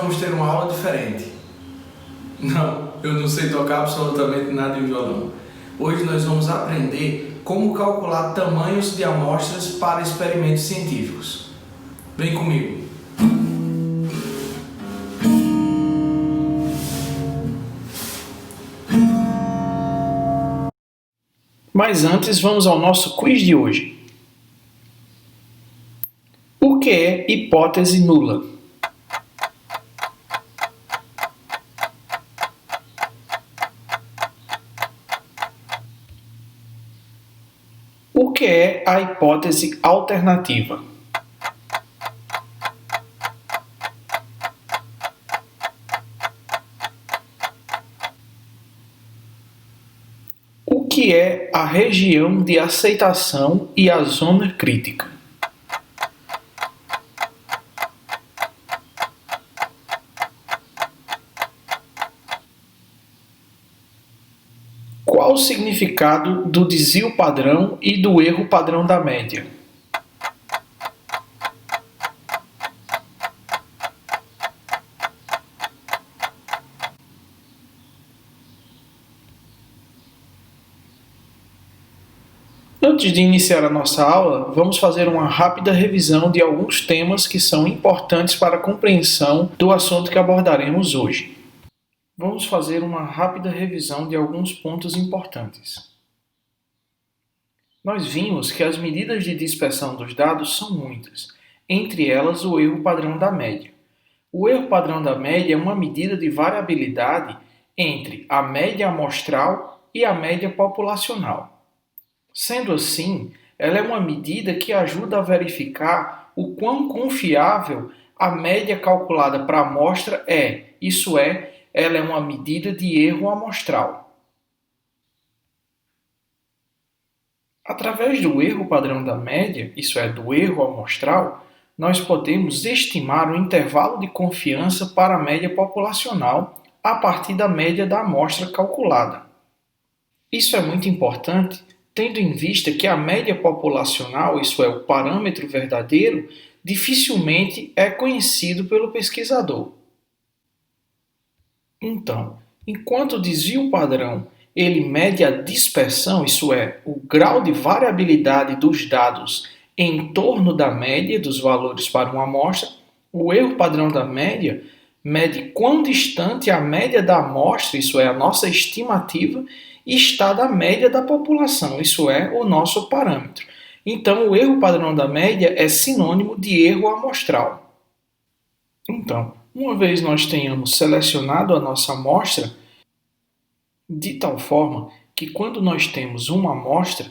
vamos ter uma aula diferente. Não, eu não sei tocar absolutamente nada em violão. Hoje nós vamos aprender como calcular tamanhos de amostras para experimentos científicos. Vem comigo! Mas antes, vamos ao nosso quiz de hoje. O que é hipótese nula? O que é a hipótese alternativa? O que é a região de aceitação e a zona crítica? Qual o significado do desvio padrão e do erro padrão da média? Antes de iniciar a nossa aula, vamos fazer uma rápida revisão de alguns temas que são importantes para a compreensão do assunto que abordaremos hoje. Vamos fazer uma rápida revisão de alguns pontos importantes. Nós vimos que as medidas de dispersão dos dados são muitas, entre elas o erro padrão da média. O erro padrão da média é uma medida de variabilidade entre a média amostral e a média populacional. Sendo assim, ela é uma medida que ajuda a verificar o quão confiável a média calculada para a amostra é, isso é, ela é uma medida de erro amostral. Através do erro padrão da média, isso é, do erro amostral, nós podemos estimar o intervalo de confiança para a média populacional a partir da média da amostra calculada. Isso é muito importante, tendo em vista que a média populacional, isso é, o parâmetro verdadeiro, dificilmente é conhecido pelo pesquisador. Então, enquanto o desvio padrão ele mede a dispersão, isso é, o grau de variabilidade dos dados em torno da média dos valores para uma amostra, o erro padrão da média mede quão distante a média da amostra, isso é, a nossa estimativa, está da média da população, isso é, o nosso parâmetro. Então, o erro padrão da média é sinônimo de erro amostral. Então, uma vez nós tenhamos selecionado a nossa amostra, de tal forma que quando nós temos uma amostra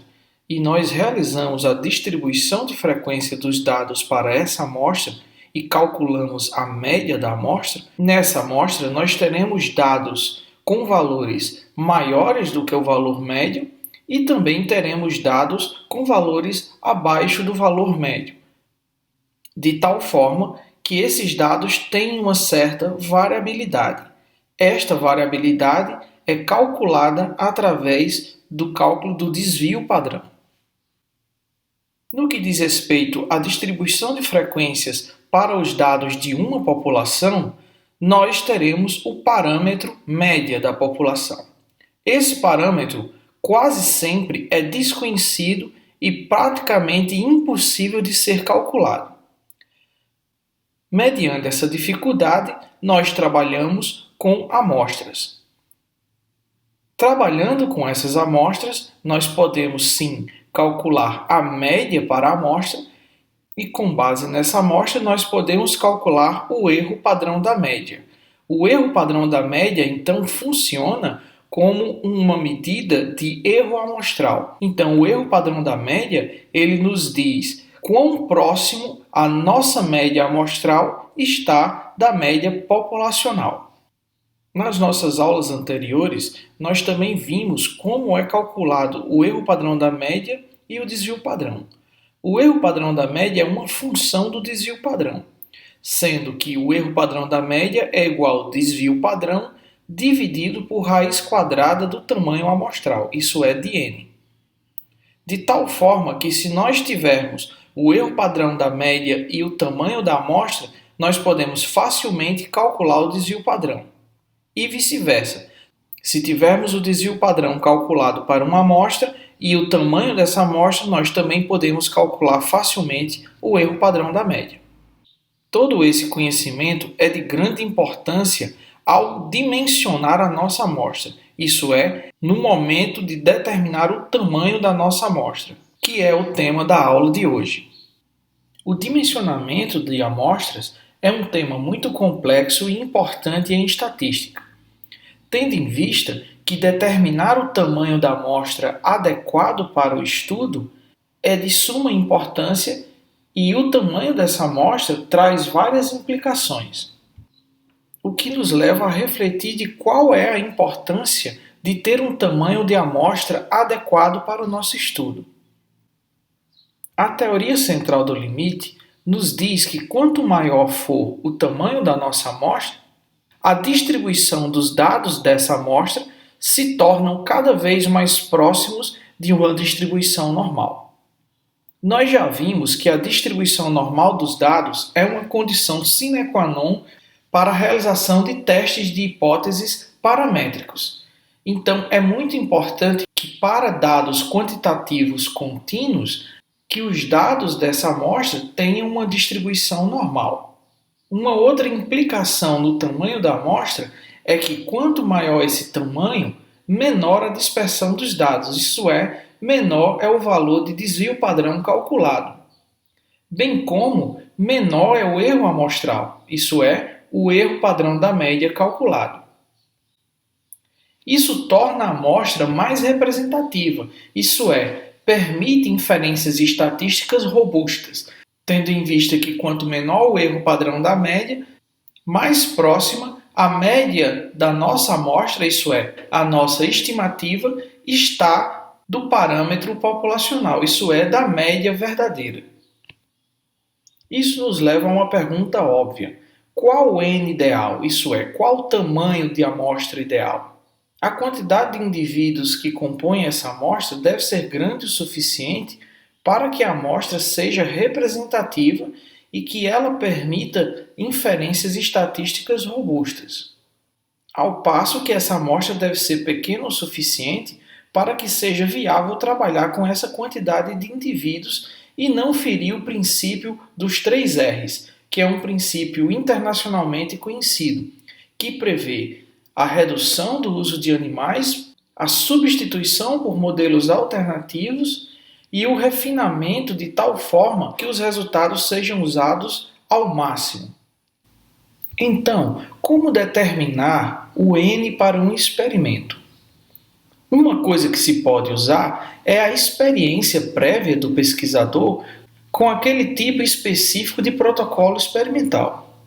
e nós realizamos a distribuição de frequência dos dados para essa amostra e calculamos a média da amostra, nessa amostra nós teremos dados com valores maiores do que o valor médio e também teremos dados com valores abaixo do valor médio, de tal forma que esses dados têm uma certa variabilidade. Esta variabilidade é calculada através do cálculo do desvio padrão. No que diz respeito à distribuição de frequências para os dados de uma população, nós teremos o parâmetro média da população. Esse parâmetro quase sempre é desconhecido e praticamente impossível de ser calculado. Mediante essa dificuldade, nós trabalhamos com amostras. Trabalhando com essas amostras, nós podemos sim calcular a média para a amostra e com base nessa amostra nós podemos calcular o erro padrão da média. O erro padrão da média então funciona como uma medida de erro amostral. Então o erro padrão da média, ele nos diz quão próximo a nossa média amostral está da média populacional. Nas nossas aulas anteriores, nós também vimos como é calculado o erro padrão da média e o desvio padrão. O erro padrão da média é uma função do desvio padrão, sendo que o erro padrão da média é igual ao desvio padrão dividido por raiz quadrada do tamanho amostral, isso é, de n. De tal forma que se nós tivermos o erro padrão da média e o tamanho da amostra, nós podemos facilmente calcular o desvio padrão. E vice-versa. Se tivermos o desvio padrão calculado para uma amostra e o tamanho dessa amostra, nós também podemos calcular facilmente o erro padrão da média. Todo esse conhecimento é de grande importância ao dimensionar a nossa amostra, isso é, no momento de determinar o tamanho da nossa amostra, que é o tema da aula de hoje. O dimensionamento de amostras é um tema muito complexo e importante em estatística, tendo em vista que determinar o tamanho da amostra adequado para o estudo é de suma importância e o tamanho dessa amostra traz várias implicações, o que nos leva a refletir de qual é a importância de ter um tamanho de amostra adequado para o nosso estudo. A teoria central do limite nos diz que quanto maior for o tamanho da nossa amostra, a distribuição dos dados dessa amostra se tornam cada vez mais próximos de uma distribuição normal. Nós já vimos que a distribuição normal dos dados é uma condição sine qua non para a realização de testes de hipóteses paramétricos. Então, é muito importante que para dados quantitativos contínuos, que os dados dessa amostra tenham uma distribuição normal. Uma outra implicação no tamanho da amostra é que quanto maior esse tamanho, menor a dispersão dos dados, isso é, menor é o valor de desvio padrão calculado, bem como menor é o erro amostral, isso é, o erro padrão da média calculado. Isso torna a amostra mais representativa, isso é, permite inferências estatísticas robustas, tendo em vista que quanto menor o erro padrão da média, mais próxima a média da nossa amostra, isso é, a nossa estimativa, está do parâmetro populacional, isso é, da média verdadeira. Isso nos leva a uma pergunta óbvia. Qual o N ideal? Isso é, qual o tamanho de amostra ideal? A quantidade de indivíduos que compõem essa amostra deve ser grande o suficiente para que a amostra seja representativa e que ela permita inferências estatísticas robustas. Ao passo que essa amostra deve ser pequena o suficiente para que seja viável trabalhar com essa quantidade de indivíduos e não ferir o princípio dos 3 R's, que é um princípio internacionalmente conhecido, que prevê a redução do uso de animais, a substituição por modelos alternativos e o refinamento de tal forma que os resultados sejam usados ao máximo. Então, como determinar o N para um experimento? Uma coisa que se pode usar é a experiência prévia do pesquisador com aquele tipo específico de protocolo experimental.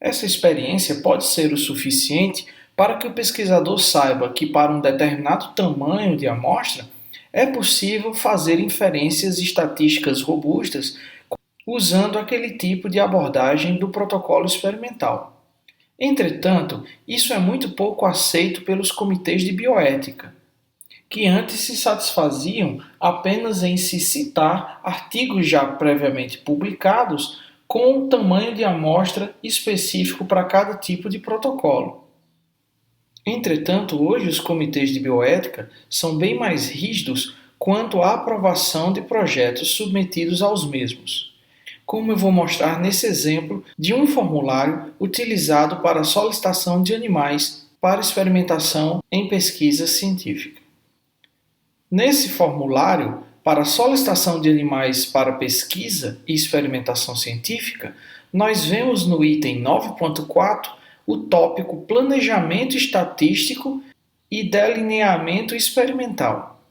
Essa experiência pode ser o suficiente para que o pesquisador saiba que para um determinado tamanho de amostra é possível fazer inferências estatísticas robustas usando aquele tipo de abordagem do protocolo experimental. Entretanto, isso é muito pouco aceito pelos comitês de bioética, que antes se satisfaziam apenas em se citar artigos já previamente publicados com um tamanho de amostra específico para cada tipo de protocolo. Entretanto, hoje os comitês de bioética são bem mais rígidos quanto à aprovação de projetos submetidos aos mesmos, como eu vou mostrar nesse exemplo de um formulário utilizado para a solicitação de animais para experimentação em pesquisa científica. Nesse formulário, para a solicitação de animais para pesquisa e experimentação científica, nós vemos no item 9.4 o tópico Planejamento Estatístico e Delineamento Experimental,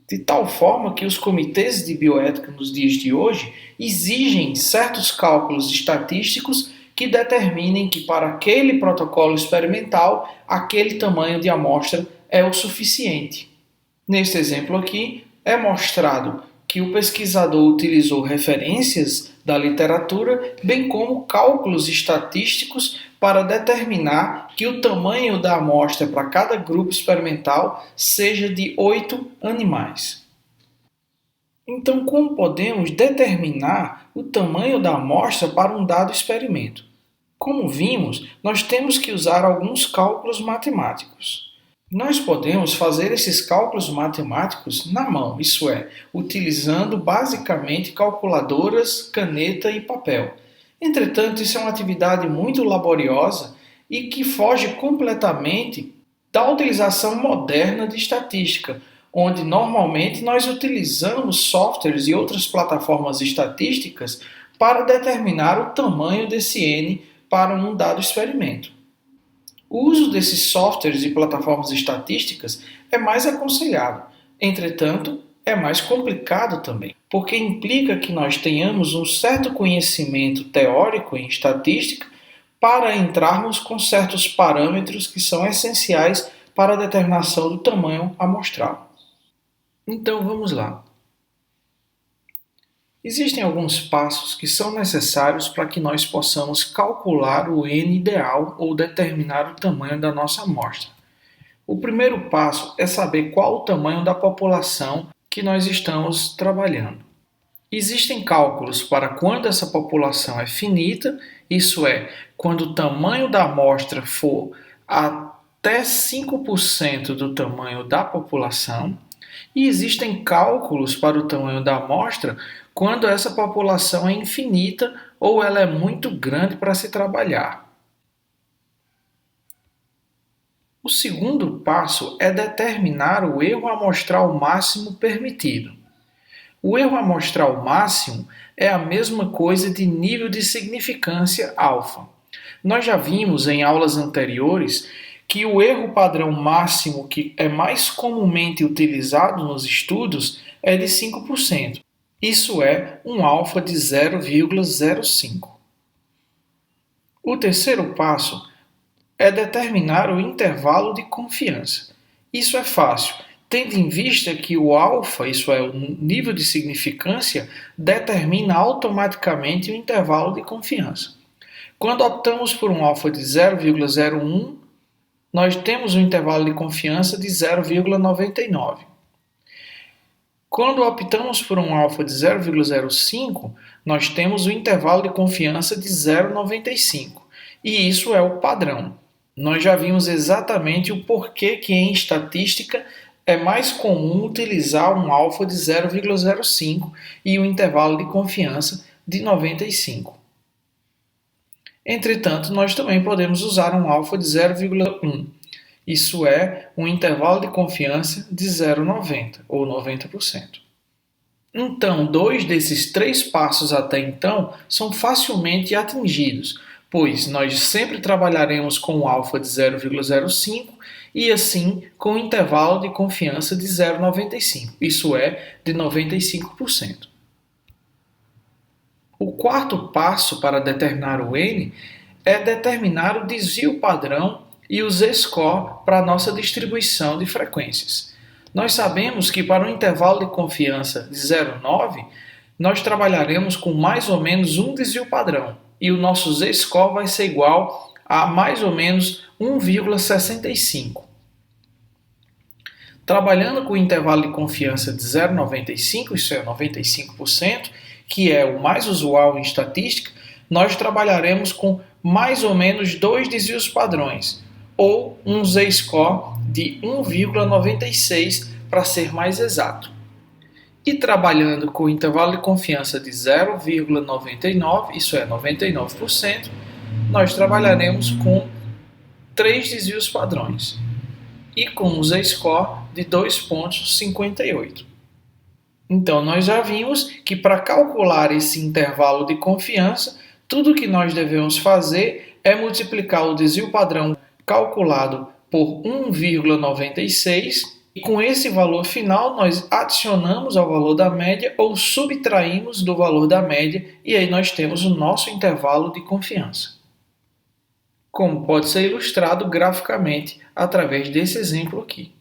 de tal forma que os comitês de bioética nos dias de hoje exigem certos cálculos estatísticos que determinem que para aquele protocolo experimental, aquele tamanho de amostra é o suficiente. Neste exemplo aqui, é mostrado que o pesquisador utilizou referências da literatura, bem como cálculos estatísticos para determinar que o tamanho da amostra para cada grupo experimental seja de 8 animais. Então, como podemos determinar o tamanho da amostra para um dado experimento? Como vimos, nós temos que usar alguns cálculos matemáticos. Nós podemos fazer esses cálculos matemáticos na mão, isso é, utilizando basicamente calculadoras, caneta e papel. Entretanto, isso é uma atividade muito laboriosa e que foge completamente da utilização moderna de estatística, onde normalmente nós utilizamos softwares e outras plataformas estatísticas para determinar o tamanho desse N para um dado experimento. O uso desses softwares e plataformas estatísticas é mais aconselhado, entretanto, é mais complicado também, porque implica que nós tenhamos um certo conhecimento teórico em estatística para entrarmos com certos parâmetros que são essenciais para a determinação do tamanho amostral. Então vamos lá. Existem alguns passos que são necessários para que nós possamos calcular o N ideal ou determinar o tamanho da nossa amostra. O primeiro passo é saber qual o tamanho da população que nós estamos trabalhando. Existem cálculos para quando essa população é finita, isso é, quando o tamanho da amostra for até 5% do tamanho da população, e existem cálculos para o tamanho da amostra quando essa população é infinita ou ela é muito grande para se trabalhar. O segundo passo é determinar o erro amostral máximo permitido. O erro amostral máximo é a mesma coisa de nível de significância alfa. Nós já vimos em aulas anteriores que o erro padrão máximo que é mais comumente utilizado nos estudos é de 5%. Isso é um alfa de 0,05. O terceiro passo é determinar o intervalo de confiança. Isso é fácil, tendo em vista que o alfa, isso é, o nível de significância, determina automaticamente o intervalo de confiança. Quando optamos por um alfa de 0,01, nós temos um intervalo de confiança de 0,99. Quando optamos por um alfa de 0,05, nós temos o intervalo de confiança de 0,95. E isso é o padrão. Nós já vimos exatamente o porquê que em estatística é mais comum utilizar um alfa de 0,05 e um intervalo de confiança de 95. Entretanto, nós também podemos usar um alfa de 0,1. Isso é um intervalo de confiança de 0,90 ou 90%. Então, 2 desses 3 passos até então são facilmente atingidos, pois nós sempre trabalharemos com o alfa de 0,05 e assim com o intervalo de confiança de 0,95, isso é, de 95%. O quarto passo para determinar o N é determinar o desvio padrão e o z-score para a nossa distribuição de frequências. Nós sabemos que para um intervalo de confiança de 0,9, nós trabalharemos com mais ou menos um desvio padrão, e o nosso z-score vai ser igual a mais ou menos 1,65. Trabalhando com o intervalo de confiança de 0,95, isso é 95%, que é o mais usual em estatística, nós trabalharemos com mais ou menos 2 desvios padrões, ou um z-score de 1,96 para ser mais exato. E trabalhando com o intervalo de confiança de 0,99, isso é 99%, nós trabalharemos com 3 desvios padrões e com um z-score de 2,58. Então, nós já vimos que para calcular esse intervalo de confiança, tudo que nós devemos fazer é multiplicar o desvio padrão calculado por 1,96 e com esse valor final nós adicionamos ao valor da média ou subtraímos do valor da média e aí nós temos o nosso intervalo de confiança. Como pode ser ilustrado graficamente através desse exemplo aqui.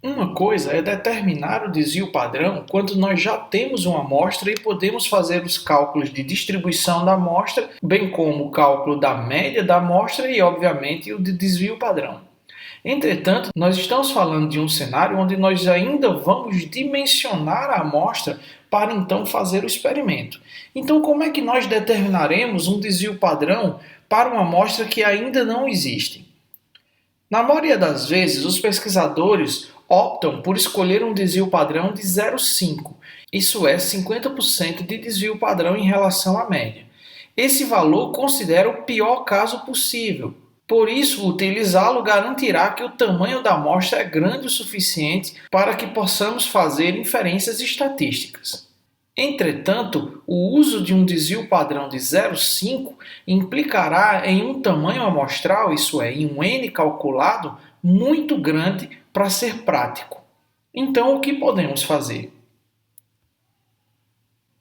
Uma coisa é determinar o desvio padrão quando nós já temos uma amostra e podemos fazer os cálculos de distribuição da amostra, bem como o cálculo da média da amostra e, obviamente, o de desvio padrão. Entretanto, nós estamos falando de um cenário onde nós ainda vamos dimensionar a amostra para então fazer o experimento. Então, como é que nós determinaremos um desvio padrão para uma amostra que ainda não existe? Na maioria das vezes, os pesquisadores optam por escolher um desvio padrão de 0,5, isso é 50% de desvio padrão em relação à média. Esse valor considera o pior caso possível. Por isso, utilizá-lo garantirá que o tamanho da amostra é grande o suficiente para que possamos fazer inferências estatísticas. Entretanto, o uso de um desvio padrão de 0,5 implicará em um tamanho amostral, isso é, em um N calculado, muito grande para ser prático. Então, o que podemos fazer?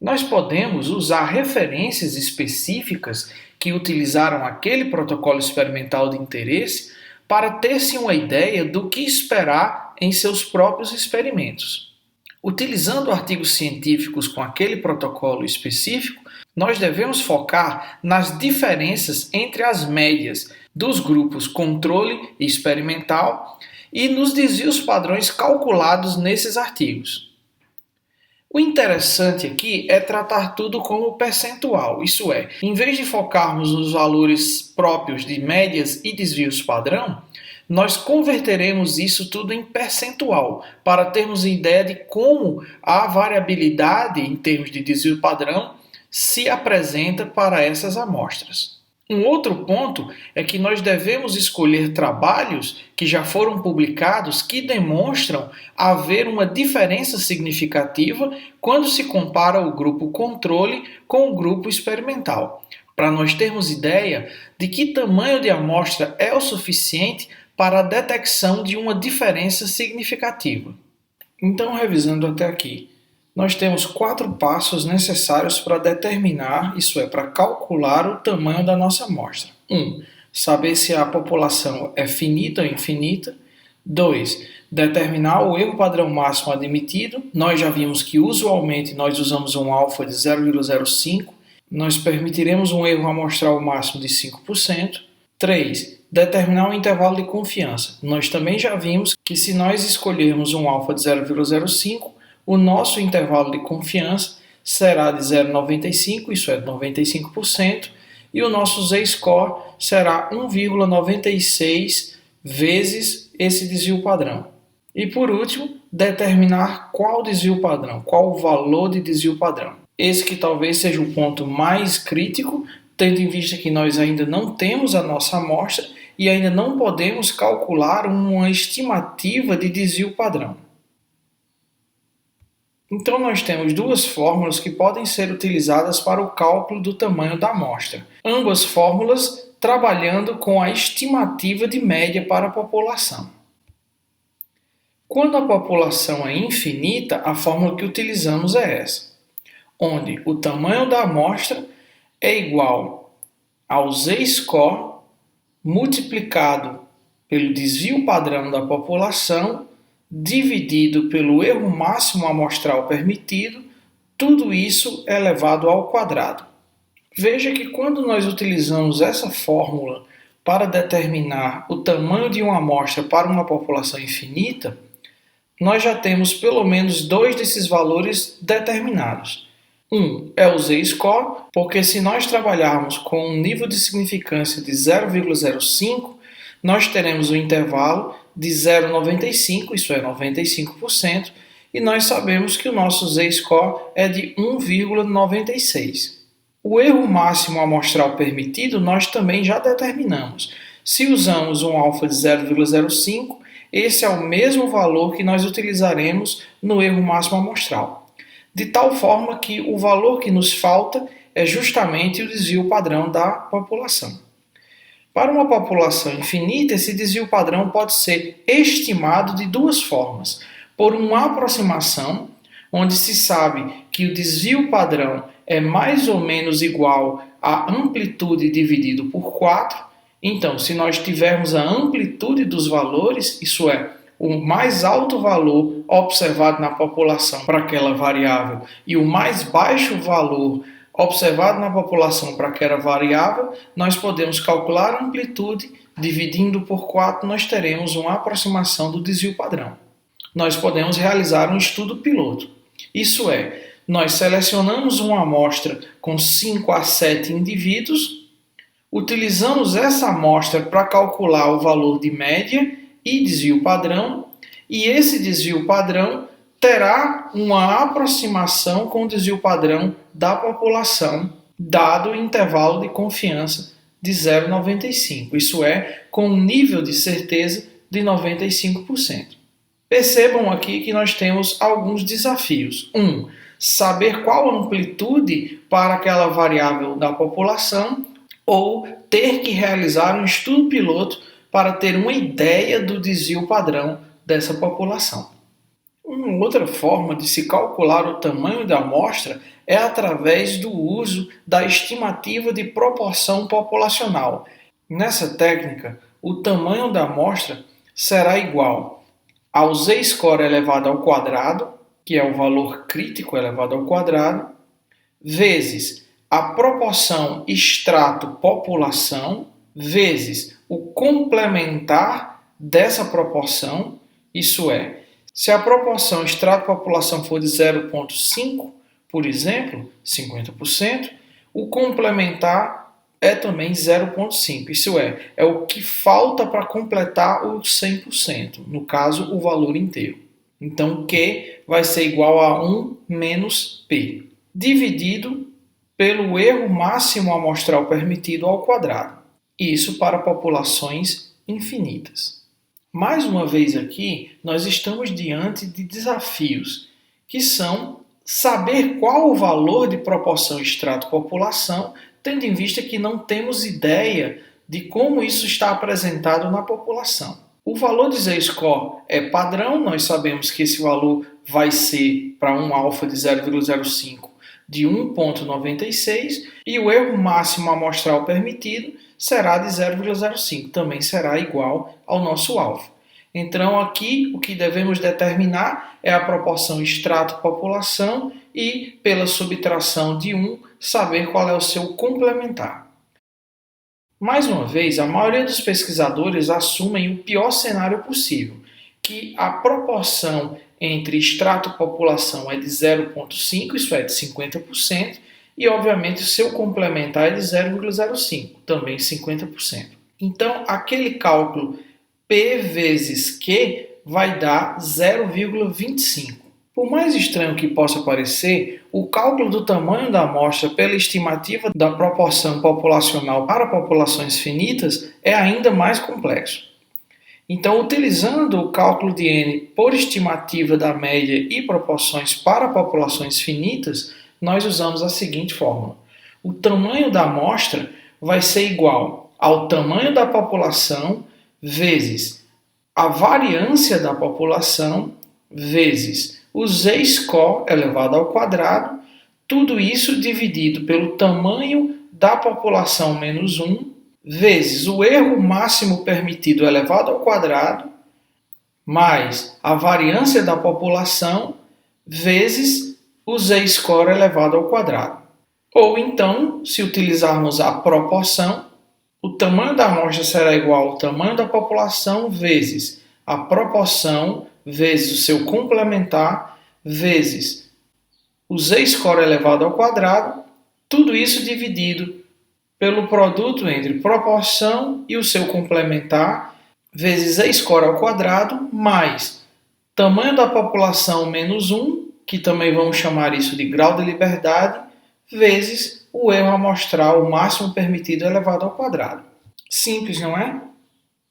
Nós podemos usar referências específicas que utilizaram aquele protocolo experimental de interesse para ter-se uma ideia do que esperar em seus próprios experimentos. Utilizando artigos científicos com aquele protocolo específico, nós devemos focar nas diferenças entre as médias dos grupos controle e experimental e nos desvios padrões calculados nesses artigos. O interessante aqui é tratar tudo como percentual, isso é, em vez de focarmos nos valores próprios de médias e desvios padrão, nós converteremos isso tudo em percentual, para termos ideia de como a variabilidade em termos de desvio padrão se apresenta para essas amostras. Um outro ponto é que nós devemos escolher trabalhos que já foram publicados que demonstram haver uma diferença significativa quando se compara o grupo controle com o grupo experimental, para nós termos ideia de que tamanho de amostra é o suficiente para a detecção de uma diferença significativa. Então, revisando até aqui, nós temos 4 passos necessários para determinar, isso é, para calcular o tamanho da nossa amostra. 1. Saber se a população é finita ou infinita. 2. Determinar o erro padrão máximo admitido. Nós já vimos que usualmente nós usamos um alfa de 0,05. Nós permitiremos um erro amostral máximo de 5%. 3. Determinar um intervalo de confiança. Nós também já vimos que se nós escolhermos um alfa de 0,05, o nosso intervalo de confiança será de 0,95, isso é 95%, e o nosso z-score será 1,96 vezes esse desvio padrão. E por último, determinar qual desvio padrão, qual o valor de desvio padrão. Esse que talvez seja o ponto mais crítico, tendo em vista que nós ainda não temos a nossa amostra e ainda não podemos calcular uma estimativa de desvio padrão. Então nós temos 2 fórmulas que podem ser utilizadas para o cálculo do tamanho da amostra. Ambas fórmulas trabalhando com a estimativa de média para a população. Quando a população é infinita, a fórmula que utilizamos é essa, onde o tamanho da amostra é igual ao z-score multiplicado pelo desvio padrão da população dividido pelo erro máximo amostral permitido, tudo isso elevado ao quadrado. Veja que quando nós utilizamos essa fórmula para determinar o tamanho de uma amostra para uma população infinita, nós já temos pelo menos 2 desses valores determinados. Um é o z-score, porque se nós trabalharmos com um nível de significância de 0,05, nós teremos um intervalo de 0,95, isso é 95%, e nós sabemos que o nosso z-score é de 1,96. O erro máximo amostral permitido nós também já determinamos. Se usamos um alfa de 0,05, esse é o mesmo valor que nós utilizaremos no erro máximo amostral. De tal forma que o valor que nos falta é justamente o desvio padrão da população. Para uma população infinita, esse desvio padrão pode ser estimado de 2 formas. Por uma aproximação, onde se sabe que o desvio padrão é mais ou menos igual à amplitude dividido por 4. Então, se nós tivermos a amplitude dos valores, isso é, o mais alto valor observado na população para aquela variável e o mais baixo valor observado na população para aquela variável, nós podemos calcular a amplitude Dividindo por 4, nós teremos uma aproximação do desvio padrão. Nós podemos realizar um estudo piloto. Isso é, nós selecionamos uma amostra com 5 a 7 indivíduos, utilizamos essa amostra para calcular o valor de média e desvio padrão, e esse desvio padrão terá uma aproximação com o desvio padrão da população, dado o intervalo de confiança de 0,95, isso é, com um nível de certeza de 95%. Percebam aqui que nós temos alguns desafios. 1. Saber qual a amplitude para aquela variável da população, ou ter que realizar um estudo piloto para ter uma ideia do desvio padrão dessa população. Uma outra forma de se calcular o tamanho da amostra é através do uso da estimativa de proporção populacional. Nessa técnica, o tamanho da amostra será igual ao z-score elevado ao quadrado, que é o valor crítico elevado ao quadrado, vezes a proporção extrato-população, vezes o complementar dessa proporção, isso é, se a proporção extrato-população for de 0,5, por exemplo, 50%, o complementar é também 0,5. Isso é o que falta para completar o 100%, no caso, o valor inteiro. Então, Q vai ser igual a 1 menos P, dividido pelo erro máximo amostral permitido ao quadrado. Isso para populações infinitas. Mais uma vez aqui, nós estamos diante de desafios, que são saber qual o valor de proporção extrato-população, tendo em vista que não temos ideia de como isso está apresentado na população. O valor de z-score é padrão, nós sabemos que esse valor vai ser para um alfa de 0,05 de 1,96 e o erro máximo amostral permitido será de 0,05, também será igual ao nosso alfa. Então aqui o que devemos determinar é a proporção extrato-população e, pela subtração de 1, saber qual é o seu complementar. Mais uma vez, a maioria dos pesquisadores assumem o pior cenário possível, que a proporção entre extrato-população é de 0,5, isso é, de 50%, e obviamente o seu complementar é de 0,05, também 50%. Então, aquele cálculo P vezes Q vai dar 0,25. Por mais estranho que possa parecer, o cálculo do tamanho da amostra pela estimativa da proporção populacional para populações finitas é ainda mais complexo. Então, utilizando o cálculo de N por estimativa da média e proporções para populações finitas, nós usamos a seguinte fórmula. O tamanho da amostra vai ser igual ao tamanho da população vezes a variância da população vezes o z-score elevado ao quadrado, tudo isso dividido pelo tamanho da população menos 1, vezes o erro máximo permitido elevado ao quadrado, mais a variância da população, vezes o z-score elevado ao quadrado. Ou então, se utilizarmos a proporção, o tamanho da amostra será igual ao tamanho da população vezes a proporção vezes o seu complementar vezes o z-score elevado ao quadrado, tudo isso dividido pelo produto entre proporção e o seu complementar vezes z-score ao quadrado mais tamanho da população menos 1, que também vamos chamar isso de grau de liberdade, vezes o erro amostral, o máximo permitido elevado ao quadrado. Simples, não é?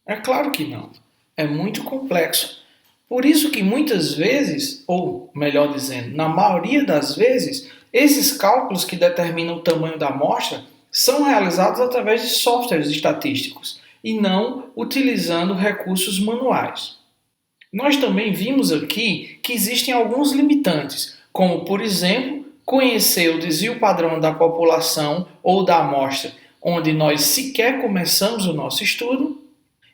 É claro que não. É muito complexo. Por isso que muitas vezes, ou melhor dizendo, na maioria das vezes, esses cálculos que determinam o tamanho da amostra são realizados através de softwares estatísticos e não utilizando recursos manuais. Nós também vimos aqui que existem alguns limitantes, como, por exemplo, conhecer o desvio padrão da população ou da amostra, onde nós sequer começamos o nosso estudo,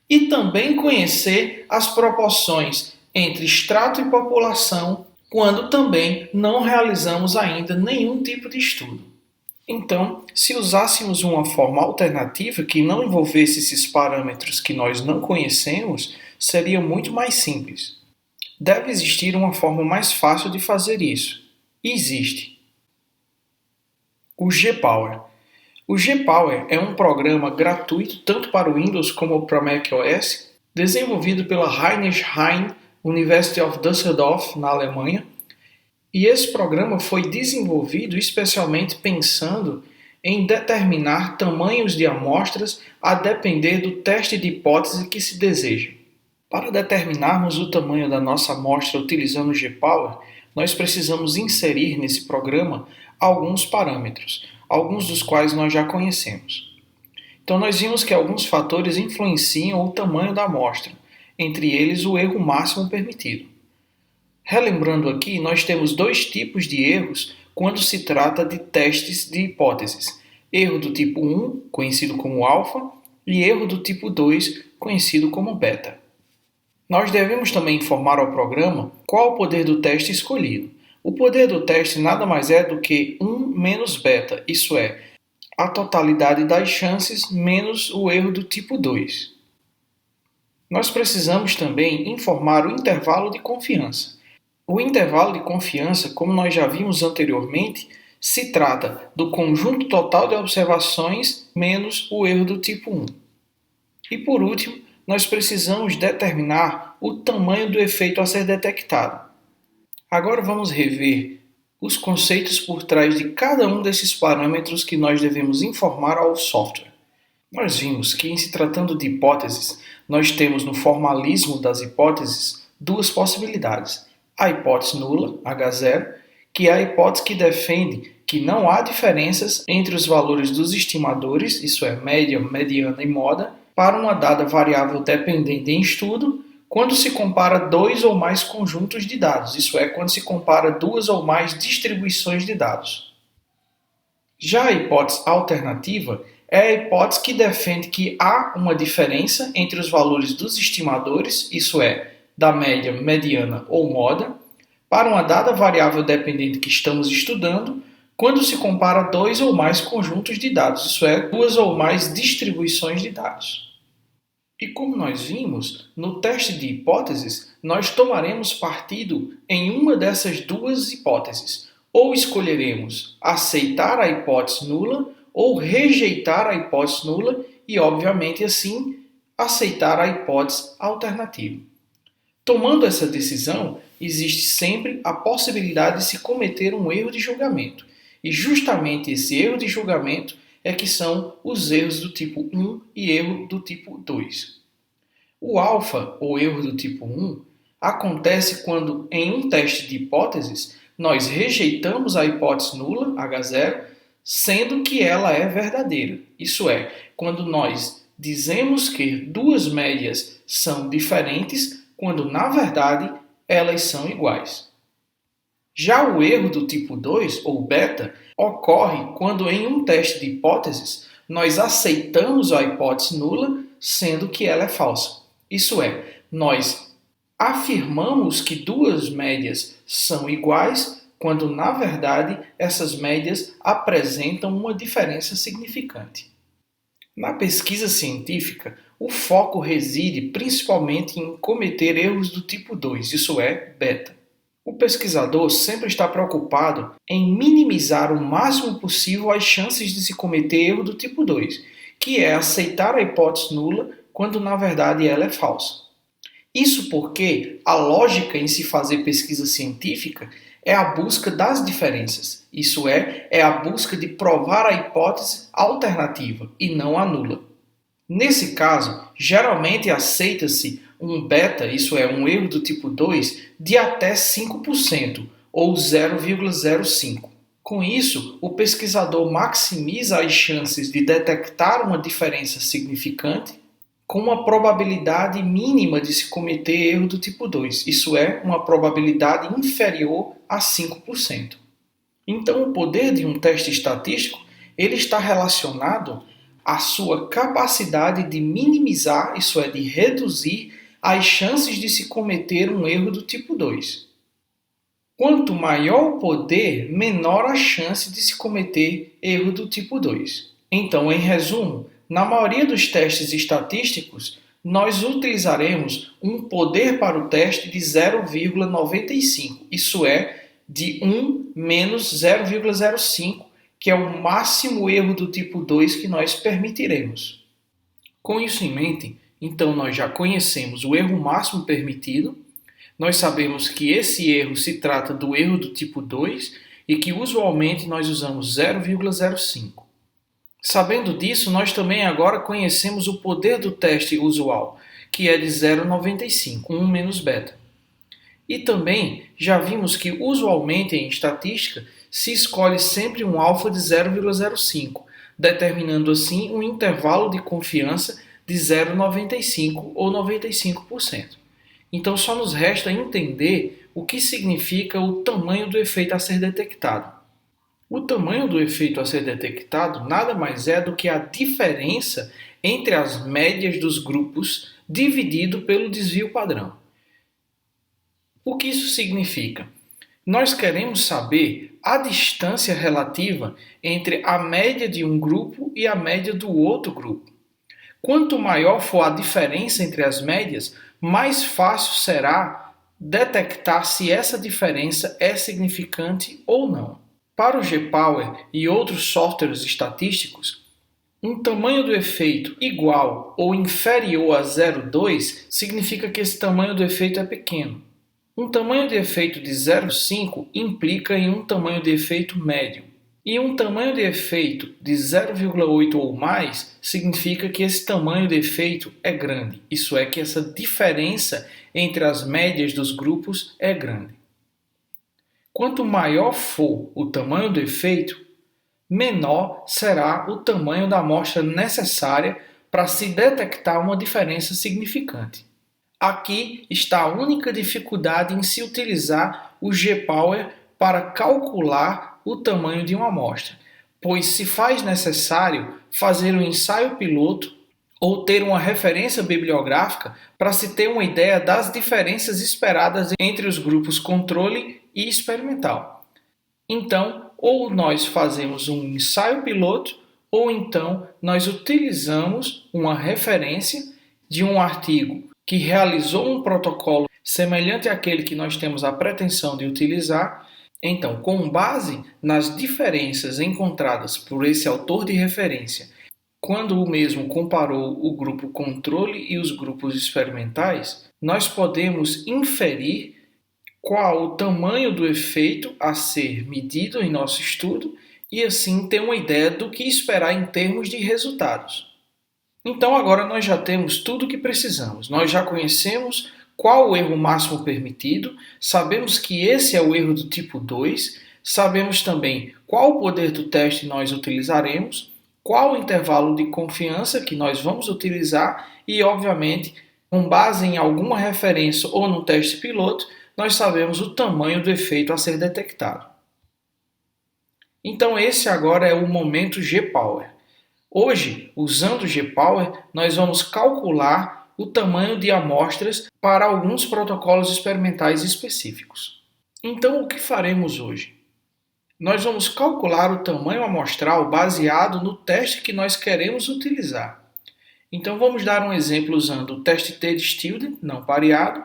e também conhecer as proporções entre extrato e população, quando também não realizamos ainda nenhum tipo de estudo. Então, se usássemos uma forma alternativa que não envolvesse esses parâmetros que nós não conhecemos, seria muito mais simples. Deve existir uma forma mais fácil de fazer isso. E existe. O Gpower. O Gpower é um programa gratuito tanto para o Windows como para o macOS, desenvolvido pela Heinrich Heine, University of Düsseldorf, na Alemanha. E esse programa foi desenvolvido especialmente pensando em determinar tamanhos de amostras a depender do teste de hipótese que se deseja. Para determinarmos o tamanho da nossa amostra utilizando o Gpower, nós precisamos inserir nesse programa alguns parâmetros, alguns dos quais nós já conhecemos. Então nós vimos que alguns fatores influenciam o tamanho da amostra, entre eles o erro máximo permitido. Relembrando aqui, nós temos dois tipos de erros quando se trata de testes de hipóteses. Erro do tipo 1, conhecido como alfa, e erro do tipo 2, conhecido como beta. Nós devemos também informar ao programa qual o poder do teste escolhido. O poder do teste nada mais é do que 1 menos beta, isso é, a totalidade das chances menos o erro do tipo 2. Nós precisamos também informar o intervalo de confiança. O intervalo de confiança, como nós já vimos anteriormente, se trata do conjunto total de observações menos o erro do tipo 1. E por último, nós precisamos determinar o tamanho do efeito a ser detectado. Agora vamos rever os conceitos por trás de cada um desses parâmetros que nós devemos informar ao software. Nós vimos que, em se tratando de hipóteses, nós temos no formalismo das hipóteses duas possibilidades. A hipótese nula, H0, que é a hipótese que defende que não há diferenças entre os valores dos estimadores, isso é, média, mediana e moda, para uma dada variável dependente em estudo, quando se compara dois ou mais conjuntos de dados, isso é, quando se compara duas ou mais distribuições de dados. Já a hipótese alternativa é a hipótese que defende que há uma diferença entre os valores dos estimadores, isso é, da média, mediana ou moda, para uma dada variável dependente que estamos estudando, quando se compara dois ou mais conjuntos de dados, isso é, duas ou mais distribuições de dados. E como nós vimos, no teste de hipóteses, nós tomaremos partido em uma dessas duas hipóteses. Ou escolheremos aceitar a hipótese nula ou rejeitar a hipótese nula e, obviamente, assim, aceitar a hipótese alternativa. Tomando essa decisão, existe sempre a possibilidade de se cometer um erro de julgamento. E justamente esse erro de julgamento é que são os erros do tipo 1 e erro do tipo 2. O alfa, ou erro do tipo 1, acontece quando, em um teste de hipóteses, nós rejeitamos a hipótese nula, H0, sendo que ela é verdadeira. Isso é, quando nós dizemos que duas médias são diferentes, quando na verdade elas são iguais. Já o erro do tipo 2, ou beta, ocorre quando em um teste de hipóteses nós aceitamos a hipótese nula, sendo que ela é falsa. Isso é, nós afirmamos que duas médias são iguais, quando na verdade essas médias apresentam uma diferença significante. Na pesquisa científica, o foco reside principalmente em cometer erros do tipo 2, isso é, beta. O pesquisador sempre está preocupado em minimizar o máximo possível as chances de se cometer erro do tipo 2, que é aceitar a hipótese nula quando na verdade ela é falsa. Isso porque a lógica em se fazer pesquisa científica é a busca das diferenças, isso é a busca de provar a hipótese alternativa e não a nula. Nesse caso, geralmente aceita-se um beta, isso é, um erro do tipo 2, de até 5%, ou 0,05. Com isso, o pesquisador maximiza as chances de detectar uma diferença significante com uma probabilidade mínima de se cometer erro do tipo 2, isso é, uma probabilidade inferior a 5%. Então, o poder de um teste estatístico ele está relacionado à sua capacidade de minimizar, isso é, de reduzir as chances de se cometer um erro do tipo 2. Quanto maior o poder, menor a chance de se cometer erro do tipo 2. Então, em resumo, na maioria dos testes estatísticos, nós utilizaremos um poder para o teste de 0,95, isso é, de 1 menos 0,05, que é o máximo erro do tipo 2 que nós permitiremos. Com isso em mente, então nós já conhecemos o erro máximo permitido, nós sabemos que esse erro se trata do erro do tipo 2 e que usualmente nós usamos 0,05. Sabendo disso, nós também agora conhecemos o poder do teste usual, que é de 0,95, 1 menos beta. E também já vimos que usualmente em estatística se escolhe sempre um alfa de 0,05, determinando assim um intervalo de confiança de 0,95 ou 95%. Então só nos resta entender o que significa o tamanho do efeito a ser detectado. O tamanho do efeito a ser detectado nada mais é do que a diferença entre as médias dos grupos dividido pelo desvio padrão. O que isso significa? Nós queremos saber a distância relativa entre a média de um grupo e a média do outro grupo. Quanto maior for a diferença entre as médias, mais fácil será detectar se essa diferença é significante ou não. Para o Gpower e outros softwares estatísticos, um tamanho do efeito igual ou inferior a 0,2 significa que esse tamanho do efeito é pequeno. Um tamanho de efeito de 0,5 implica em um tamanho de efeito médio. E um tamanho de efeito de 0,8 ou mais significa que esse tamanho de efeito é grande. Isso é, que essa diferença entre as médias dos grupos é grande. Quanto maior for o tamanho do efeito, menor será o tamanho da amostra necessária para se detectar uma diferença significante. Aqui está a única dificuldade em se utilizar o Gpower para calcular o tamanho de uma amostra, pois se faz necessário fazer um ensaio piloto ou ter uma referência bibliográfica para se ter uma ideia das diferenças esperadas entre os grupos controle e experimental. Então, ou nós fazemos um ensaio piloto, ou então nós utilizamos uma referência de um artigo que realizou um protocolo semelhante àquele que nós temos a pretensão de utilizar. Então, com base nas diferenças encontradas por esse autor de referência, quando o mesmo comparou o grupo controle e os grupos experimentais, nós podemos inferir qual o tamanho do efeito a ser medido em nosso estudo e assim ter uma ideia do que esperar em termos de resultados. Então agora nós já temos tudo o que precisamos. Nós já conhecemos qual o erro máximo permitido, sabemos que esse é o erro do tipo 2, sabemos também qual o poder do teste nós utilizaremos, qual o intervalo de confiança que nós vamos utilizar e, obviamente, com base em alguma referência ou no teste piloto, nós sabemos o tamanho do efeito a ser detectado. Então esse agora é o momento Gpower. Hoje, usando o Gpower, nós vamos calcular o tamanho de amostras para alguns protocolos experimentais específicos. Então, o que faremos hoje? Nós vamos calcular o tamanho amostral baseado no teste que nós queremos utilizar. Então, vamos dar um exemplo usando o teste TD-Student, não pareado,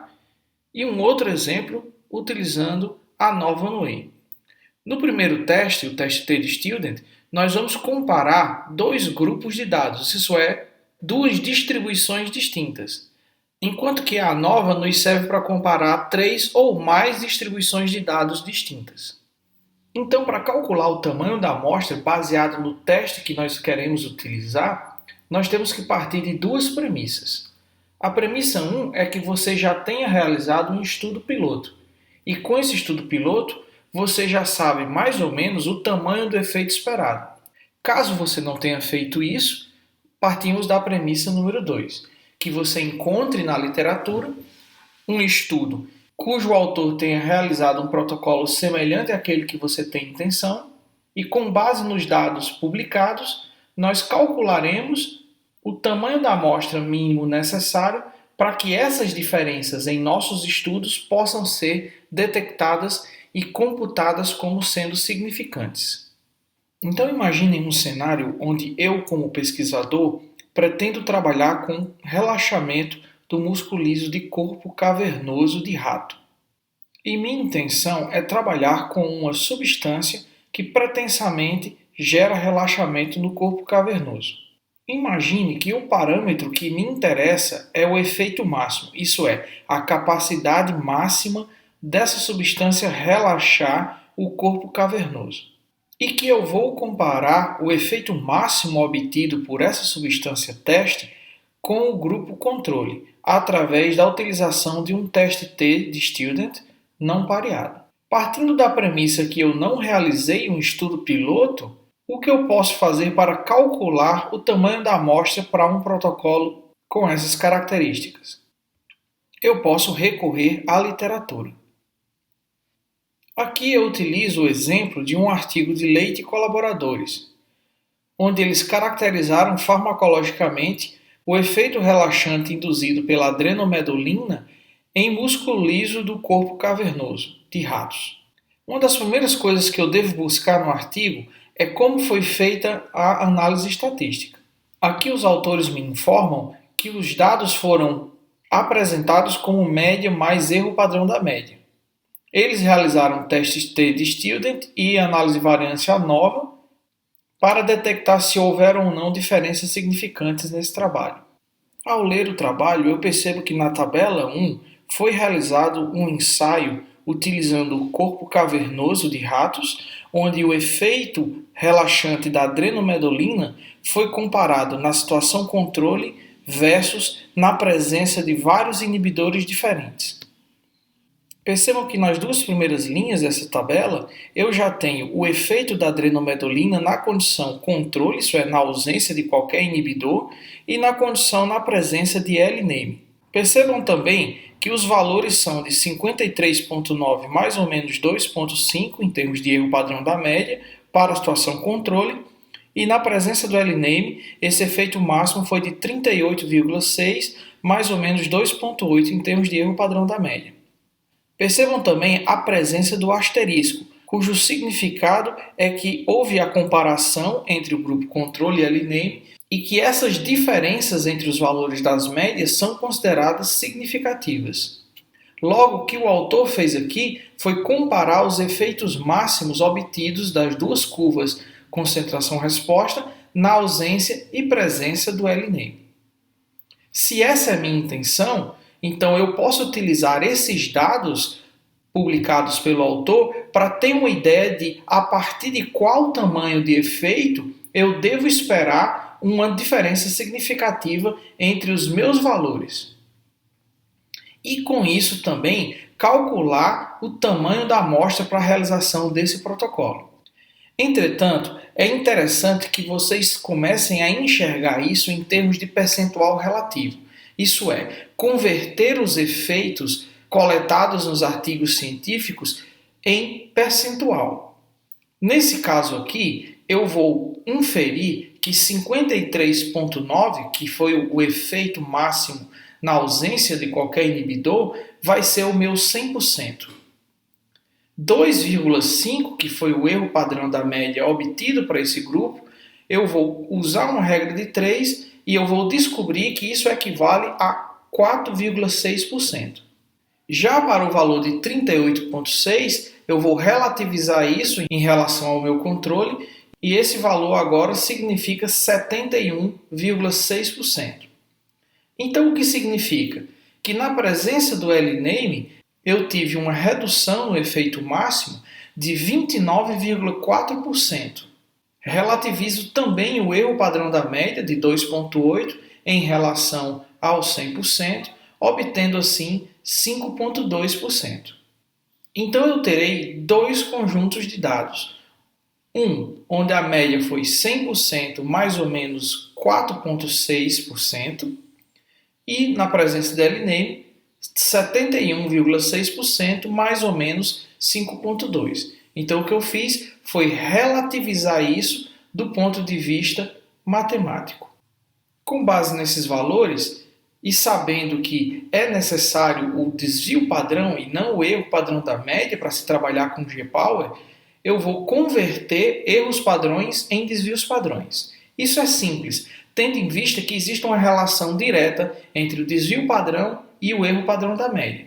e um outro exemplo utilizando a Nova-Wayne. No primeiro teste, o teste TD-Student, nós vamos comparar dois grupos de dados, isso é, duas distribuições distintas, enquanto que a ANOVA nos serve para comparar 3 ou mais distribuições de dados distintas. Então, para calcular o tamanho da amostra baseado no teste que nós queremos utilizar, nós temos que partir de duas premissas. A premissa 1 é que você já tenha realizado um estudo piloto, e com esse estudo piloto, você já sabe mais ou menos o tamanho do efeito esperado. Caso você não tenha feito isso, partimos da premissa número 2, que você encontre na literatura um estudo cujo autor tenha realizado um protocolo semelhante àquele que você tem intenção, e com base nos dados publicados, nós calcularemos o tamanho da amostra mínimo necessário para que essas diferenças em nossos estudos possam ser detectadas e computadas como sendo significantes. Então imaginem um cenário onde eu, como pesquisador, pretendo trabalhar com relaxamento do músculo liso de corpo cavernoso de rato. E minha intenção é trabalhar com uma substância que pretensamente gera relaxamento no corpo cavernoso. Imagine que o parâmetro que me interessa é o efeito máximo, isso é, a capacidade máxima dessa substância relaxar o corpo cavernoso. E que eu vou comparar o efeito máximo obtido por essa substância teste com o grupo controle, através da utilização de um teste T de Student não pareado. Partindo da premissa que eu não realizei um estudo piloto, o que eu posso fazer para calcular o tamanho da amostra para um protocolo com essas características? Eu posso recorrer à literatura. Aqui eu utilizo o exemplo de um artigo de Leite e colaboradores, onde eles caracterizaram farmacologicamente o efeito relaxante induzido pela adrenomedulina em músculo liso do corpo cavernoso de ratos. Uma das primeiras coisas que eu devo buscar no artigo é como foi feita a análise estatística. Aqui os autores me informam que os dados foram apresentados como média mais erro padrão da média. Eles realizaram testes T de Student e análise de variância ANOVA para detectar se houveram ou não diferenças significantes nesse trabalho. Ao ler o trabalho, eu percebo que na tabela 1 foi realizado um ensaio utilizando o corpo cavernoso de ratos, onde o efeito relaxante da adrenomedulina foi comparado na situação controle versus na presença de vários inibidores diferentes. Percebam que nas duas primeiras linhas dessa tabela, eu já tenho o efeito da adrenomedulina na condição controle, isso é, na ausência de qualquer inibidor, e na condição na presença de L-name. Percebam também que os valores são de 53,9 mais ou menos 2,5 em termos de erro padrão da média para a situação controle, e na presença do L-name, esse efeito máximo foi de 38,6 mais ou menos 2,8 em termos de erro padrão da média. Percebam também a presença do asterisco, cujo significado é que houve a comparação entre o grupo controle e L-name e que essas diferenças entre os valores das médias são consideradas significativas. Logo, o que o autor fez aqui foi comparar os efeitos máximos obtidos das duas curvas concentração-resposta na ausência e presença do L-name. Se essa é a minha intenção, então eu posso utilizar esses dados publicados pelo autor para ter uma ideia de a partir de qual tamanho de efeito eu devo esperar uma diferença significativa entre os meus valores. E com isso também calcular o tamanho da amostra para a realização desse protocolo. Entretanto, é interessante que vocês comecem a enxergar isso em termos de percentual relativo. Isso é, converter os efeitos coletados nos artigos científicos em percentual. Nesse caso aqui, eu vou inferir que 53,9, que foi o efeito máximo na ausência de qualquer inibidor, vai ser o meu 100%. 2,5, que foi o erro padrão da média obtido para esse grupo, eu vou usar uma regra de 3 e eu vou descobrir que isso equivale a 4,6%. Já para o valor de 38,6, eu vou relativizar isso em relação ao meu controle e esse valor agora significa 71,6%. Então o que significa? Que na presença do L-name eu tive uma redução no efeito máximo de 29,4%. Relativizo também o erro padrão da média de 2,8 em relação ao 100%, obtendo assim 5,2%. Então eu terei dois conjuntos de dados. Um, onde a média foi 100% mais ou menos 4,6%, e na presença da L-name 71,6% mais ou menos 5,2%. Então o que eu fiz foi relativizar isso do ponto de vista matemático. Com base nesses valores, e sabendo que é necessário o desvio padrão e não o erro padrão da média para se trabalhar com G-Power, eu vou converter erros padrões em desvios padrões. Isso é simples, tendo em vista que existe uma relação direta entre o desvio padrão e o erro padrão da média.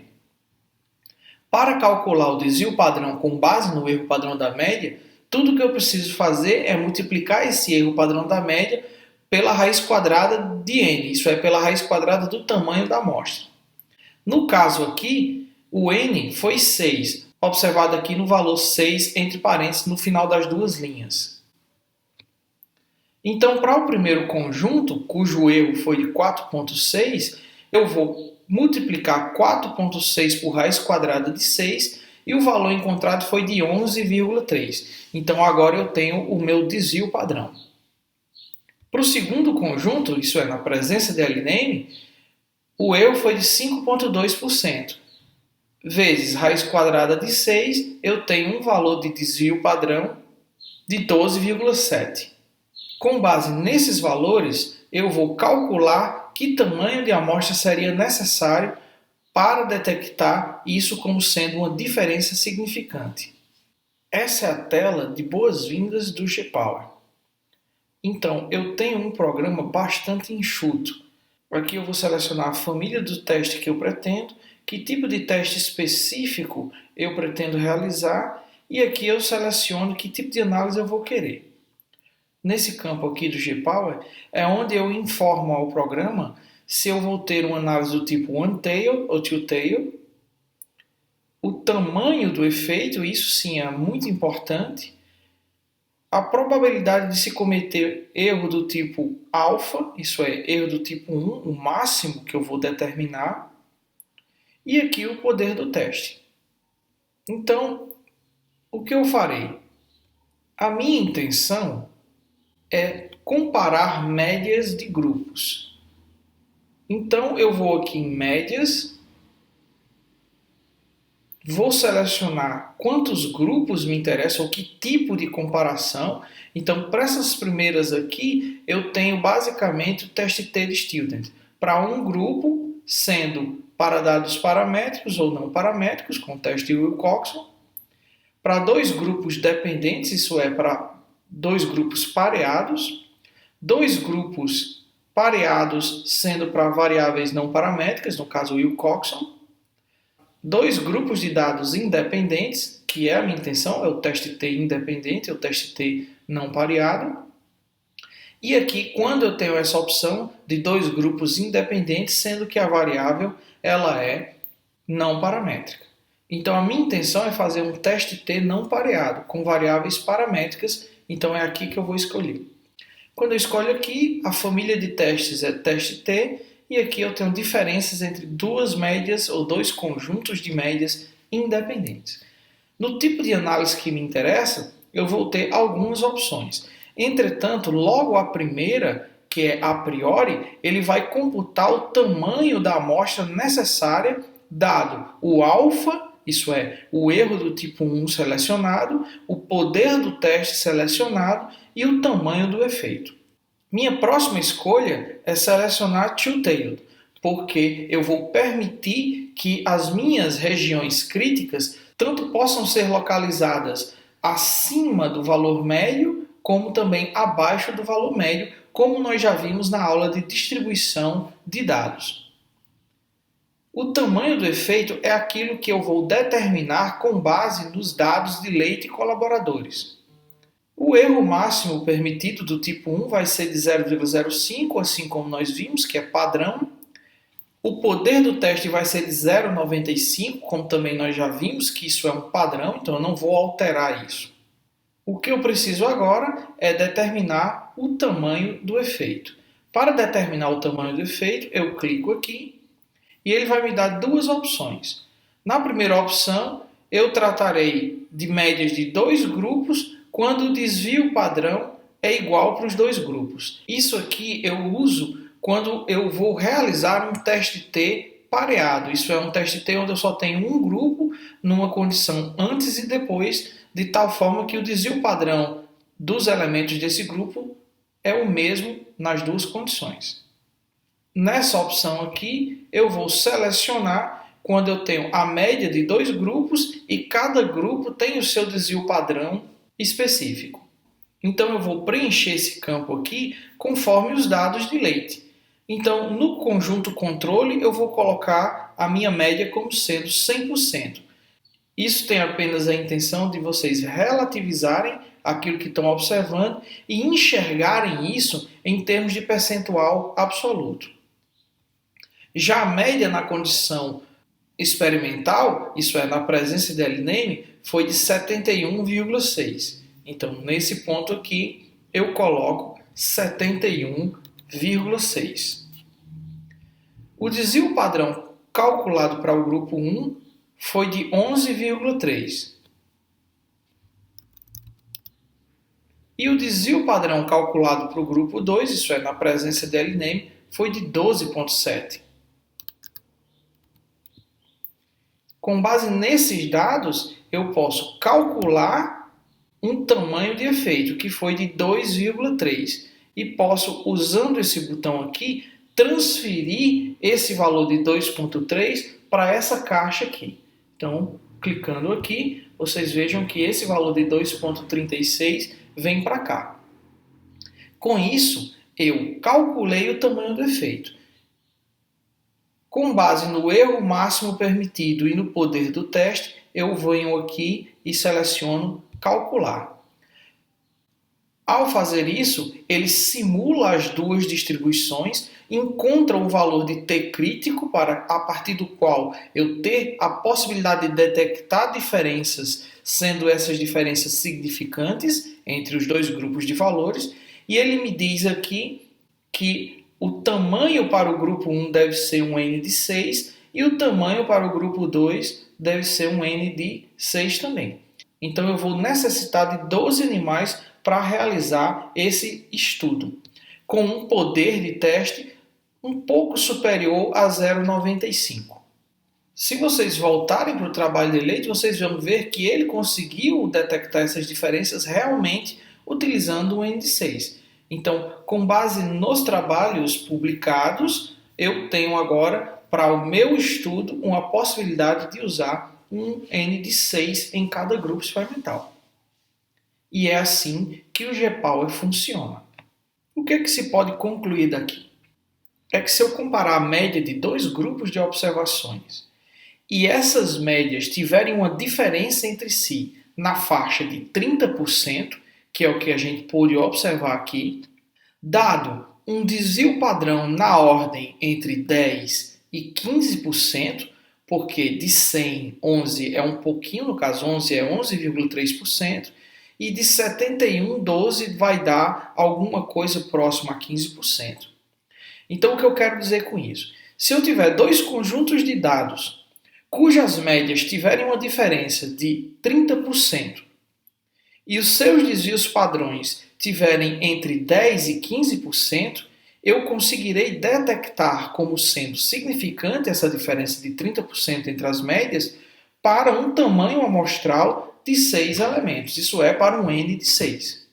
Para calcular o desvio padrão com base no erro padrão da média, tudo que eu preciso fazer é multiplicar esse erro padrão da média pela raiz quadrada de n, isso é, pela raiz quadrada do tamanho da amostra. No caso aqui, o n foi 6, observado aqui no valor 6 entre parênteses no final das duas linhas. Então, para o primeiro conjunto, cujo erro foi de 4,6, eu vou multiplicar 4,6 por raiz quadrada de 6 e o valor encontrado foi de 11,3. Então, agora eu tenho o meu desvio padrão. Para o segundo conjunto, isso é, na presença de LNM, o erro foi de 5,2%. Vezes raiz quadrada de 6, eu tenho um valor de desvio padrão de 12,7. Com base nesses valores, eu vou calcular que tamanho de amostra seria necessário para detectar isso como sendo uma diferença significante. Essa é a tela de boas-vindas do G-Power. Então, eu tenho um programa bastante enxuto. Aqui eu vou selecionar a família do teste que eu pretendo, que tipo de teste específico eu pretendo realizar, e aqui eu seleciono que tipo de análise eu vou querer. Nesse campo aqui do G-Power é onde eu informo ao programa se eu vou ter uma análise do tipo one-tail ou two-tail, o tamanho do efeito, isso sim é muito importante, a probabilidade de se cometer erro do tipo alfa, isso é, erro do tipo 1, o máximo que eu vou determinar, e aqui o poder do teste. Então, o que eu farei? A minha intenção é comparar médias de grupos. Então, eu vou aqui em médias, vou selecionar quantos grupos me interessam, ou que tipo de comparação. Então, para essas primeiras aqui, eu tenho basicamente o teste T de Student. Para um grupo, sendo para dados paramétricos ou não paramétricos, com o teste Wilcoxon. Para dois grupos dependentes, isso é, para dois grupos pareados. Dois grupos pareados sendo para variáveis não paramétricas, no caso Wilcoxon. Dois grupos de dados independentes, que é a minha intenção, é o teste T independente, é o teste T não pareado. E aqui, quando eu tenho essa opção de dois grupos independentes, sendo que a variável ela é não paramétrica. Então, a minha intenção é fazer um teste T não pareado, com variáveis paramétricas, então é aqui que eu vou escolher. Quando eu escolho aqui, a família de testes é teste T, e aqui eu tenho diferenças entre duas médias ou dois conjuntos de médias independentes. No tipo de análise que me interessa, eu vou ter algumas opções. Entretanto, logo a primeira, que é a priori, ele vai computar o tamanho da amostra necessária, dado o alfa, isso é, o erro do tipo 1 selecionado, o poder do teste selecionado e o tamanho do efeito. Minha próxima escolha é selecionar two-tailed, porque eu vou permitir que as minhas regiões críticas tanto possam ser localizadas acima do valor médio, como também abaixo do valor médio, como nós já vimos na aula de distribuição de dados. O tamanho do efeito é aquilo que eu vou determinar com base nos dados de leite colaboradores. O erro máximo permitido do tipo 1 vai ser de 0,05, assim como nós vimos, que é padrão. O poder do teste vai ser de 0,95, como também nós já vimos, que isso é um padrão, então eu não vou alterar isso. O que eu preciso agora é determinar o tamanho do efeito. Para determinar o tamanho do efeito, eu clico aqui e ele vai me dar duas opções. Na primeira opção, eu tratarei de médias de dois grupos quando o desvio padrão é igual para os dois grupos. Isso aqui eu uso quando eu vou realizar um teste T pareado. Isso é um teste T onde eu só tenho um grupo numa condição antes e depois, de tal forma que o desvio padrão dos elementos desse grupo é o mesmo nas duas condições. Nessa opção aqui, eu vou selecionar quando eu tenho a média de dois grupos e cada grupo tem o seu desvio padrão específico. Então, eu vou preencher esse campo aqui conforme os dados de leite. Então, no conjunto controle, eu vou colocar a minha média como sendo 100%. Isso tem apenas a intenção de vocês relativizarem aquilo que estão observando e enxergarem isso em termos de percentual absoluto. Já a média na condição experimental, isso é, na presença de LNAME, foi de 71,6. Então, nesse ponto aqui, eu coloco 71,6. O desvio padrão calculado para o grupo 1 foi de 11,3. E o desvio padrão calculado para o grupo 2, isso é, na presença de LNAME, foi de 12,7. Com base nesses dados, eu posso calcular um tamanho de efeito, que foi de 2,3. E posso, usando esse botão aqui, transferir esse valor de 2,3 para essa caixa aqui. Então, clicando aqui, vocês vejam que esse valor de 2,36 vem para cá. Com isso, eu calculei o tamanho do efeito. Com base no erro máximo permitido e no poder do teste, eu venho aqui e seleciono calcular. Ao fazer isso, ele simula as duas distribuições, encontra o valor de T crítico, a partir do qual eu ter a possibilidade de detectar diferenças, sendo essas diferenças significantes entre os dois grupos de valores, e ele me diz aqui que o tamanho para o grupo 1 deve ser um N de 6 e o tamanho para o grupo 2 deve ser um N de 6 também. Então eu vou necessitar de 12 animais para realizar esse estudo, com um poder de teste um pouco superior a 0,95. Se vocês voltarem para o trabalho de leite, vocês vão ver que ele conseguiu detectar essas diferenças realmente utilizando o N de 6. Então, com base nos trabalhos publicados, eu tenho agora, para o meu estudo, uma possibilidade de usar um N de 6 em cada grupo experimental. E é assim que o G-Power funciona. O que é que se pode concluir daqui? É que se eu comparar a média de dois grupos de observações e essas médias tiverem uma diferença entre si na faixa de 30%, que é o que a gente pôde observar aqui, dado um desvio padrão na ordem entre 10% e 15%, porque de 100, 11 é um pouquinho, no caso 11 é 11,3%, e de 71, 12 vai dar alguma coisa próxima a 15%. Então, o que eu quero dizer com isso? Se eu tiver dois conjuntos de dados cujas médias tiverem uma diferença de 30% e os seus desvios padrões tiverem entre 10% e 15%, eu conseguirei detectar como sendo significante essa diferença de 30% entre as médias para um tamanho amostral de 6 elementos, isso é, para um N de 6.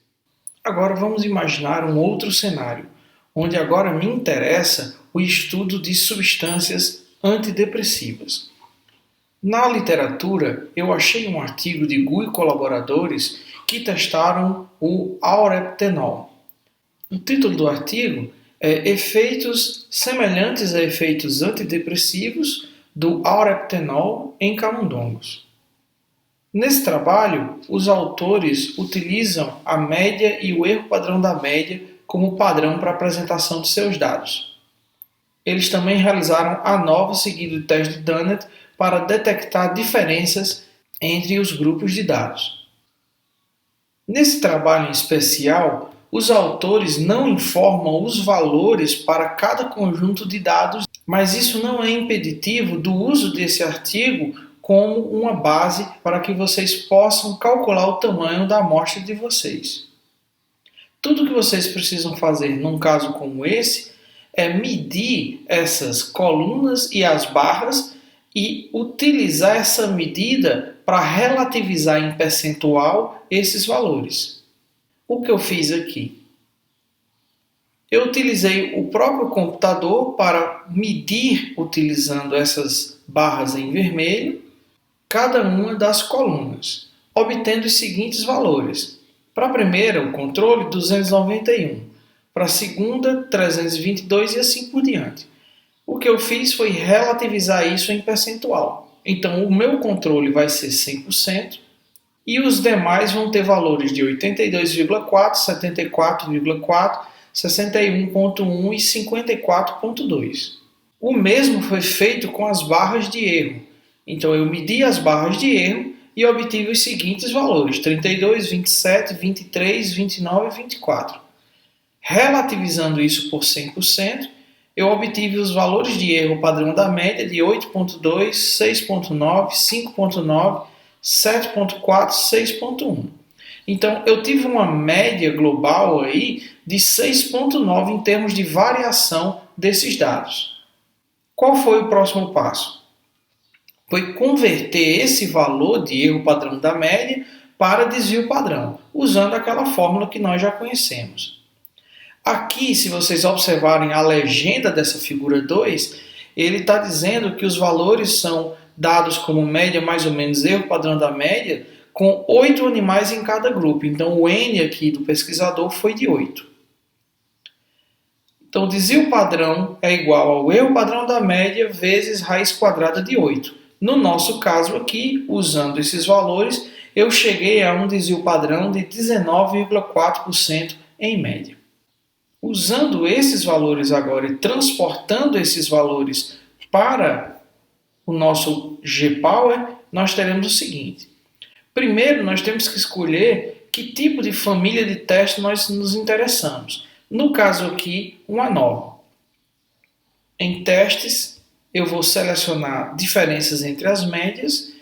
Agora vamos imaginar um outro cenário, onde agora me interessa o estudo de substâncias antidepressivas. Na literatura, eu achei um artigo de Gu e colaboradores que testaram o aureptenol. O título do artigo é Efeitos semelhantes a efeitos antidepressivos do aureptenol em camundongos. Nesse trabalho, os autores utilizam a média e o erro padrão da média como padrão para a apresentação de seus dados. Eles também realizaram ANOVA seguido do teste de Dunnett para detectar diferenças entre os grupos de dados. Nesse trabalho em especial, os autores não informam os valores para cada conjunto de dados, mas isso não é impeditivo do uso desse artigo como uma base para que vocês possam calcular o tamanho da amostra de vocês. Tudo que vocês precisam fazer num caso como esse é medir essas colunas e as barras e utilizar essa medida para relativizar em percentual esses valores. O que eu fiz aqui? Eu utilizei o próprio computador para medir, utilizando essas barras em vermelho, cada uma das colunas, obtendo os seguintes valores. Para a primeira, o controle 291, para a segunda 322 e assim por diante. O que eu fiz foi relativizar isso em percentual. Então, o meu controle vai ser 100% e os demais vão ter valores de 82,4, 74,4, 61,1 e 54,2. O mesmo foi feito com as barras de erro. Então, eu medi as barras de erro e obtive os seguintes valores: 32, 27, 23, 29 e 24. Relativizando isso por 100%, eu obtive os valores de erro padrão da média de 8,2, 6,9, 5,9, 7,4, 6,1. Então, eu tive uma média global aí de 6,9 em termos de variação desses dados. Qual foi o próximo passo? Foi converter esse valor de erro padrão da média para desvio padrão, usando aquela fórmula que nós já conhecemos. Aqui, se vocês observarem a legenda dessa figura 2, ele está dizendo que os valores são dados como média mais ou menos erro padrão da média, com 8 animais em cada grupo. Então, o N aqui do pesquisador foi de 8. Então, o desvio padrão é igual ao erro padrão da média vezes raiz quadrada de 8. No nosso caso aqui, usando esses valores, eu cheguei a um desvio padrão de 19,4% em média. Usando esses valores agora e transportando esses valores para o nosso G-Power, nós teremos o seguinte. Primeiro, nós temos que escolher que tipo de família de teste nós nos interessamos. No caso aqui, um ANOVA. Em testes, eu vou selecionar diferenças entre as médias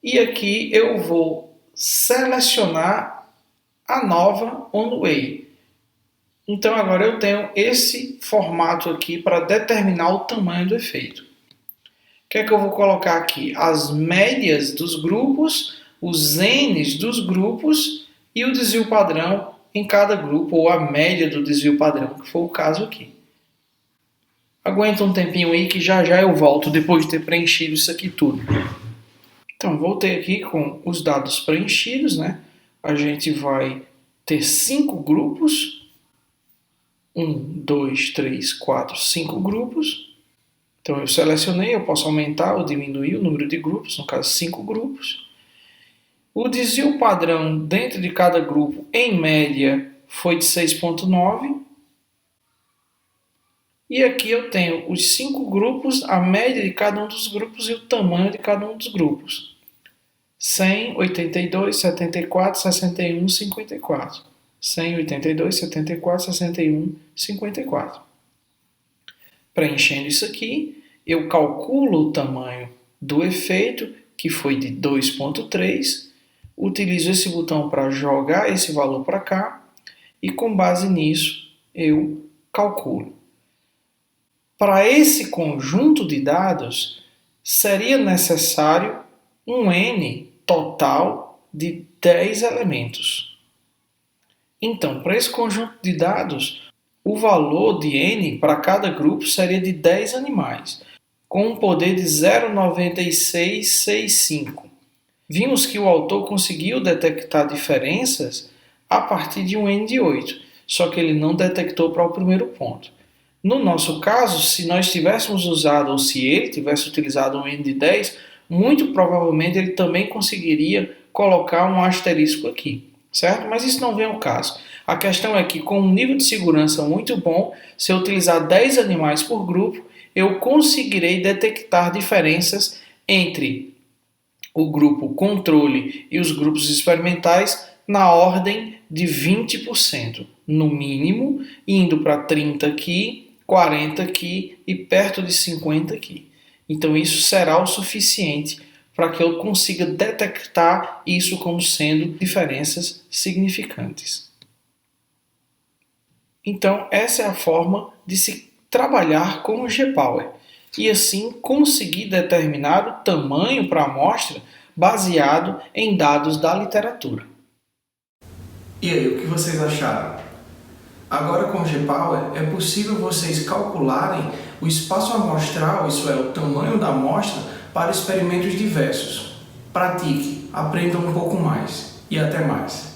e aqui eu vou selecionar ANOVA on way. Então agora eu tenho esse formato aqui para determinar o tamanho do efeito. O que é que eu vou colocar aqui? As médias dos grupos, os N's dos grupos e o desvio padrão em cada grupo, ou a média do desvio padrão, que foi o caso aqui. Aguenta um tempinho aí que já já eu volto depois de ter preenchido isso aqui tudo. Então, voltei aqui com os dados preenchidos, né? A gente vai ter 5 grupos. 1, 2, 3, 4, 5 grupos. Então eu selecionei, eu posso aumentar ou diminuir o número de grupos, no caso 5 grupos. O desvio padrão dentro de cada grupo, em média, foi de 6,9. E aqui eu tenho os 5 grupos, a média de cada um dos grupos e o tamanho de cada um dos grupos. 100, 82, 74, 61, 54. 100, 82, 74, 61, 54. Preenchendo isso aqui, eu calculo o tamanho do efeito, que foi de 2,3. Utilizo esse botão para jogar esse valor para cá e com base nisso eu calculo. Para esse conjunto de dados, seria necessário um N total de 10 elementos. Então, para esse conjunto de dados, o valor de N para cada grupo seria de 10 animais, com um poder de 0,9665. Vimos que o autor conseguiu detectar diferenças a partir de um N de 8, só que ele não detectou para o primeiro ponto. No nosso caso, se nós tivéssemos usado, ou se ele tivesse utilizado um N de 10, muito provavelmente ele também conseguiria colocar um asterisco aqui, certo? Mas isso não vem ao caso. A questão é que, com um nível de segurança muito bom, se eu utilizar 10 animais por grupo, eu conseguirei detectar diferenças entre o grupo controle e os grupos experimentais na ordem de 20%, no mínimo, indo para 30 aqui, 40 aqui e perto de 50 aqui. Então isso será o suficiente para que eu consiga detectar isso como sendo diferenças significantes. Então essa é a forma de se trabalhar com o G-Power e assim conseguir determinar o tamanho para a amostra baseado em dados da literatura. E aí, o que vocês acharam? Agora com o GPower é possível vocês calcularem o espaço amostral, isso é, o tamanho da amostra, para experimentos diversos. Pratique, aprenda um pouco mais e até mais.